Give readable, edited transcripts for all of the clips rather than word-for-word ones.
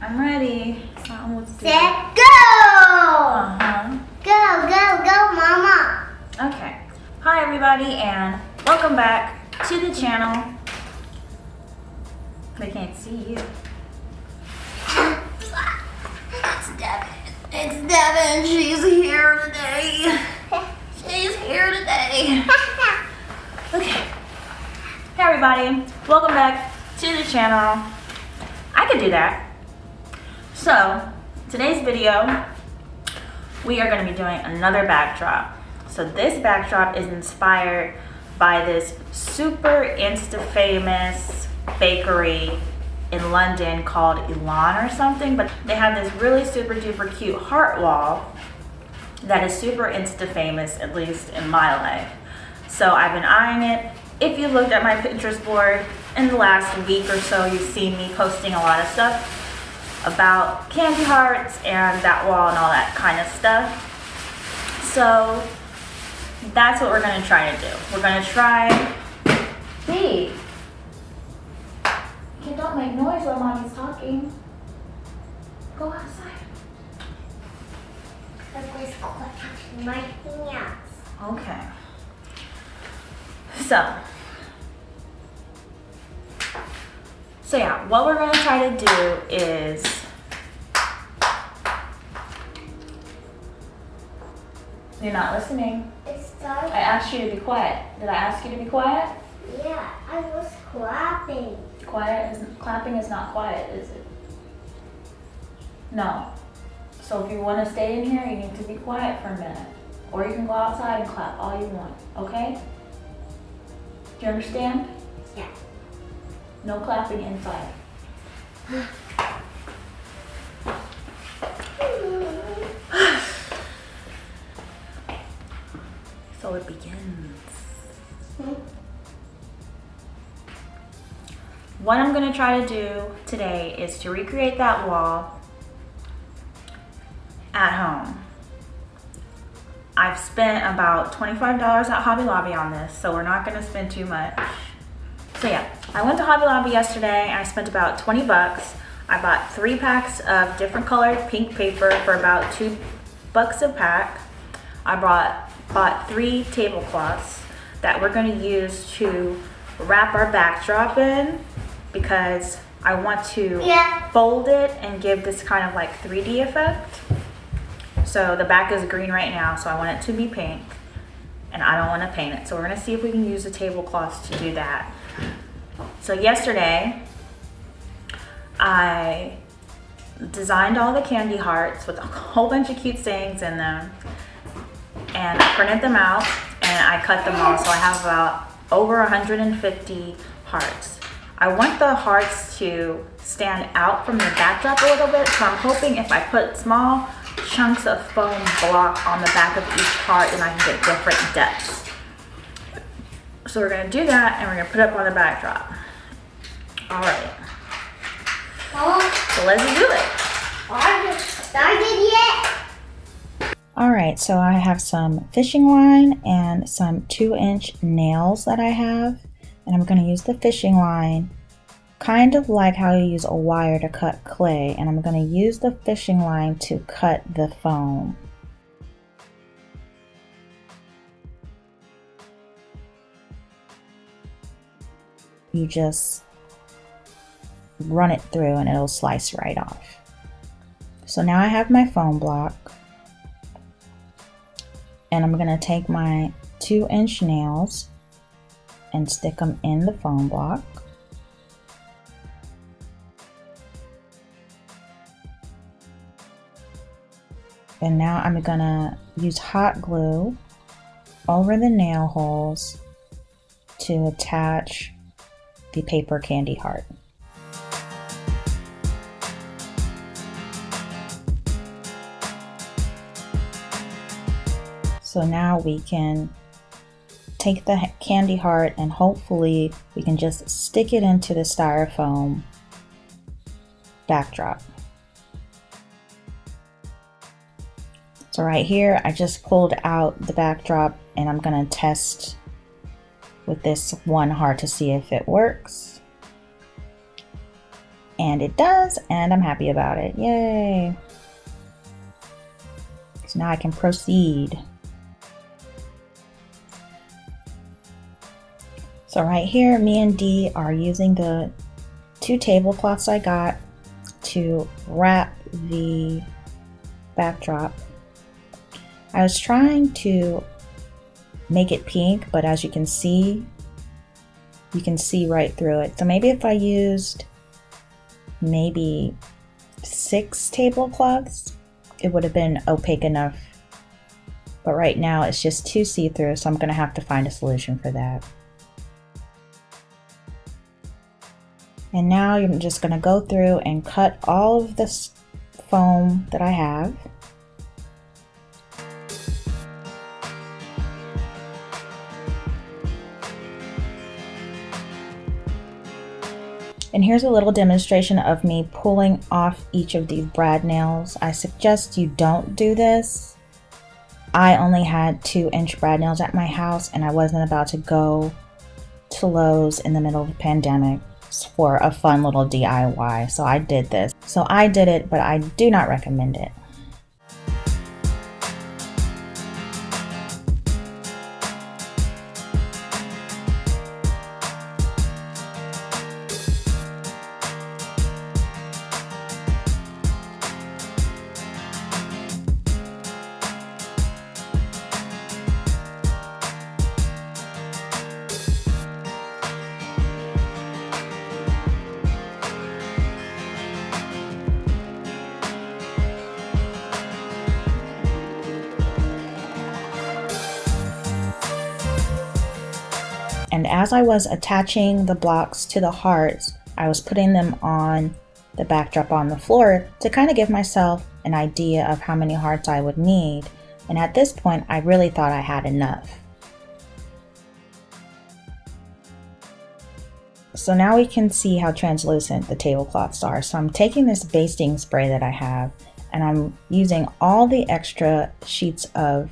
I'm ready. Set, go! Go, Mama. Okay. Hi, everybody, and welcome back to the channel. They can't see you. It's Devin. It's Devin. She's here today. She's here today. Okay. Hey, everybody. Welcome back to the channel. I could do that. So, today's video, we are going to be doing another backdrop. So this backdrop is inspired by this super Insta-Famous bakery in London called El&N or something, but they have this really super duper cute heart wall that is super Insta-Famous, at least in my life. So I've been eyeing it. If you looked at my Pinterest board in the last week or so, you've seen me posting a lot of stuff about candy hearts and that wall and all that kind of stuff. So that's what we're going to try to do. We're going to try. Hey, you don't make noise while Mommy's talking. Go outside. My hands. Okay. So yeah, what we're going to try to do is you're not listening. I asked you to be quiet. Did I ask you to be quiet? Yeah, I was clapping. Clapping is not quiet, is it? No. So if you want to stay in here, you need to be quiet for a minute. Or you can go outside and clap all you want, okay? Do you understand? Yeah. No clapping inside. So it begins. What I'm going to try to do today is to recreate that wall at home. I've spent about $25 at Hobby Lobby on this, so we're not going to spend too much. So yeah, I went to Hobby Lobby yesterday and I spent about 20 bucks. I bought 3 packs of different colored pink paper for about $2 a pack. I bought 3 tablecloths that we're going to use to wrap our backdrop in, because I want to fold it and give this kind of like 3D effect. So the back is green right now, so I want it to be pink, and I don't want to paint it. So we're going to see if we can use the tablecloths to do that. So yesterday, I designed all the candy hearts with a whole bunch of cute sayings in them, and I printed them out and I cut them all. So I have about over 150 hearts. I want the hearts to stand out from the backdrop a little bit, so I'm hoping if I put small chunks of foam block on the back of each heart, then I can get different depths. So we're going to do that, and we're going to put it up on the backdrop. All right. So let's do it. Started yet? All right, so I have some fishing line and some 2-inch nails that I have, and I'm going to use the fishing line kind of like how you use a wire to cut clay, and I'm going to use the fishing line to cut the foam. You just run it through and it'll slice right off. So now I have my foam block, and I'm going to take my 2-inch nails and stick them in the foam block. And now I'm going to use hot glue over the nail holes to attach the paper candy heart. So now we can take the candy heart and hopefully we can just stick it into the styrofoam backdrop. So right here, I just pulled out the backdrop and I'm gonna test with this one heart to see if it works. And it does, and I'm happy about it. Yay! So now I can proceed. So right here, me and Dee are using the 2 tablecloths I got to wrap the backdrop. I was trying to make it pink, but as you can see right through it. So maybe if I used maybe 6 tablecloths, it would have been opaque enough. But right now it's just too see-through, so I'm gonna have to find a solution for that. And now I'm just gonna go through and cut all of this foam that I have. And here's a little demonstration of me pulling off each of these brad nails. I suggest you don't do this. I only had 2-inch brad nails at my house, and I wasn't about to go to Lowe's in the middle of the pandemic for a fun little DIY. So I did this. So I did it, but I do not recommend it. And as I was attaching the blocks to the hearts, I was putting them on the backdrop on the floor to kind of give myself an idea of how many hearts I would need. And at this point, I really thought I had enough. So now we can see how translucent the tablecloths are. So I'm taking this basting spray that I have, and I'm using all the extra sheets of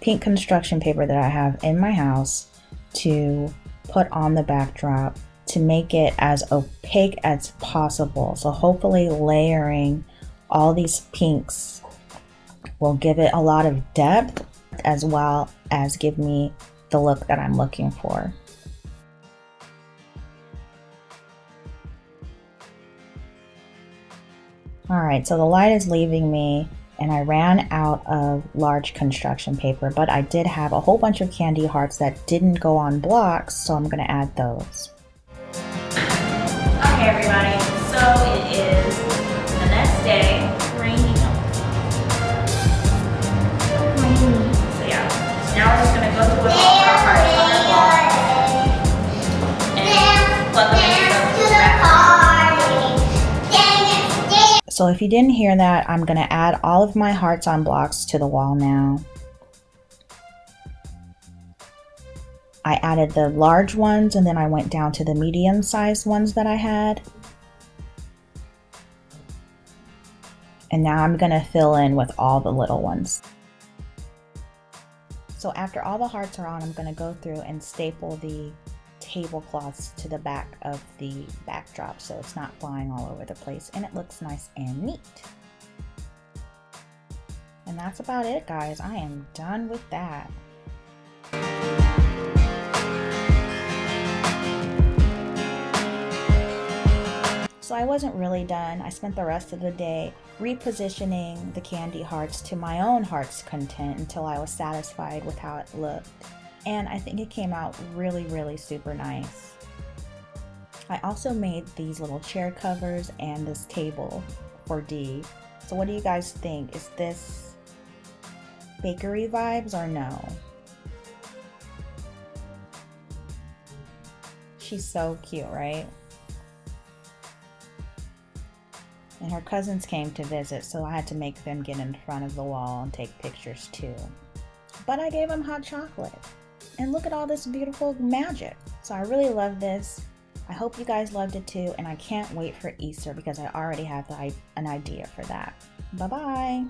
pink construction paper that I have in my house to put on the backdrop to make it as opaque as possible. So hopefully layering all these pinks will give it a lot of depth as well as give me the look that I'm looking for. Alright, so the light is leaving me and I ran out of large construction paper, but I did have a whole bunch of candy hearts that didn't go on blocks, so I'm gonna add those. Okay everybody, so it is the next day, rainy. So yeah, so now we're just gonna go through with all our hearts on our wall and plug them into the back. So if you didn't hear that, I'm going to add all of my hearts on blocks to the wall now. I added the large ones and then I went down to the medium-sized ones that I had. And now I'm going to fill in with all the little ones. So after all the hearts are on, I'm going to go through and staple the tablecloths to the back of the backdrop so it's not flying all over the place and it looks nice and neat. And that's about it, guys. I am done with that. So I wasn't really done. I spent the rest of the day repositioning the candy hearts to my own heart's content until I was satisfied with how it looked. And I think it came out really, really super nice. I also made these little chair covers and this table for Dee. So what do you guys think? Is this bakery vibes or no? She's so cute, right? And her cousins came to visit, so I had to make them get in front of the wall and take pictures too. But I gave them hot chocolate. And look at all this beautiful magic. So I really love this. I hope you guys loved it too, and I can't wait for Easter because I already have an idea for that. Bye-bye.